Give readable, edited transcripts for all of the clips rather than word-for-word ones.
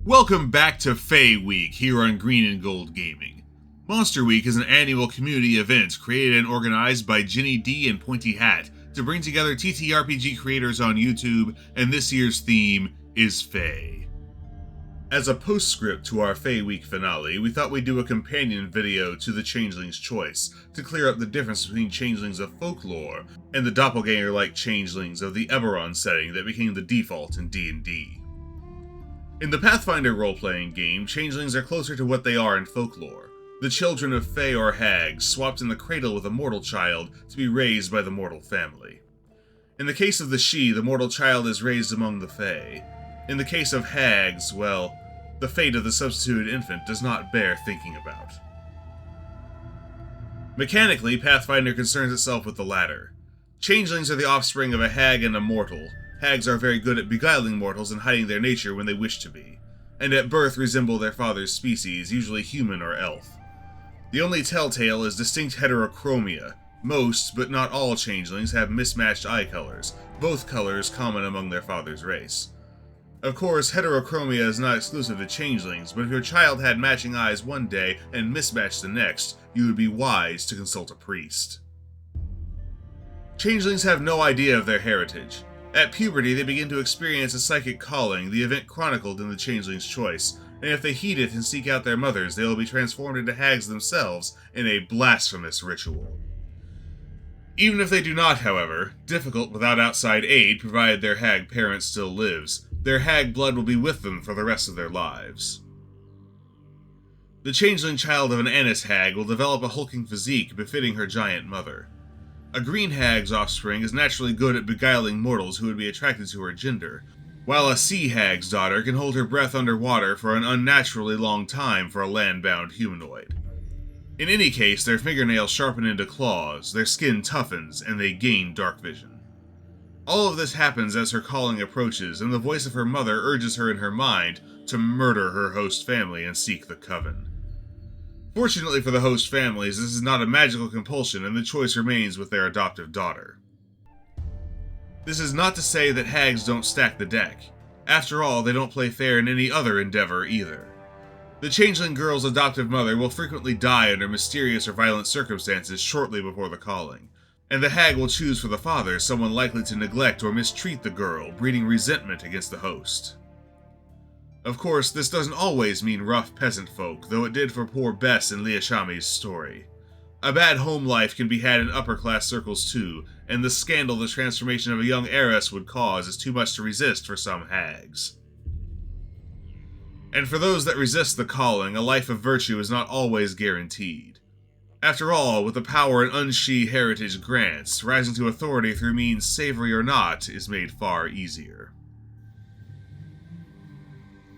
Welcome back to Fae Week here on Green and Gold Gaming. Monster Week is an annual community event created and organized by Ginny D and Pointy Hat to bring together TTRPG creators on YouTube, and this year's theme is Fae. As a postscript to our Fae Week finale, we thought we'd do a companion video to the Changeling's Choice to clear up the difference between Changelings of Folklore and the doppelganger-like Changelings of the Eberron setting that became the default in D&D. In the Pathfinder role-playing game, changelings are closer to what they are in folklore, the children of Fae or hags swapped in the cradle with a mortal child to be raised by the mortal family. In the case of the Sidhe, the mortal child is raised among the Fae. In the case of hags, well, the fate of the substituted infant does not bear thinking about. Mechanically, Pathfinder concerns itself with the latter. Changelings are the offspring of a hag and a mortal. Hags are very good at beguiling mortals and hiding their nature when they wish to be, and at birth resemble their father's species, usually human or elf. The only telltale is distinct heterochromia. Most, but not all changelings have mismatched eye colors, both colors common among their father's race. Of course, heterochromia is not exclusive to changelings, but if your child had matching eyes one day and mismatched the next, you would be wise to consult a priest. Changelings have no idea of their heritage. At puberty, they begin to experience a psychic calling, the event chronicled in the Changeling's Choice, and if they heed it and seek out their mothers, they will be transformed into hags themselves in a blasphemous ritual. Even if they do not, however, difficult without outside aid provided their hag parent still lives, their hag blood will be with them for the rest of their lives. The changeling child of an Annis hag will develop a hulking physique befitting her giant mother. A green hag's offspring is naturally good at beguiling mortals who would be attracted to her gender, while a sea hag's daughter can hold her breath underwater for an unnaturally long time for a land-bound humanoid. In any case, their fingernails sharpen into claws, their skin toughens, and they gain dark vision. All of this happens as her calling approaches, and the voice of her mother urges her in her mind to murder her host family and seek the coven. Fortunately for the host families, this is not a magical compulsion and the choice remains with their adoptive daughter. This is not to say that hags don't stack the deck. After all, they don't play fair in any other endeavor either. The changeling girl's adoptive mother will frequently die under mysterious or violent circumstances shortly before the calling, and the hag will choose for the father someone likely to neglect or mistreat the girl, breeding resentment against the host. Of course, this doesn't always mean rough peasant folk, though it did for poor Bess in Liashami's story. A bad home life can be had in upper-class circles too, and the scandal the transformation of a young heiress would cause is too much to resist for some hags. And for those that resist the calling, a life of virtue is not always guaranteed. After all, with the power an Unshi heritage grants, rising to authority through means savory or not is made far easier.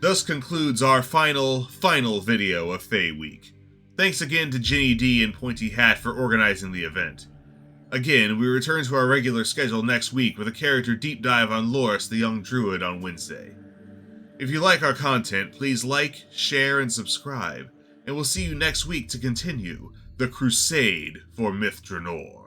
Thus concludes our final video of Fae Week. Thanks again to Ginny D and Pointy Hat for organizing the event. Again, we return to our regular schedule next week with a character deep dive on Loris the Young Druid on Wednesday. If you like our content, please like, share, and subscribe, and we'll see you next week to continue the Crusade for Myth Drannor.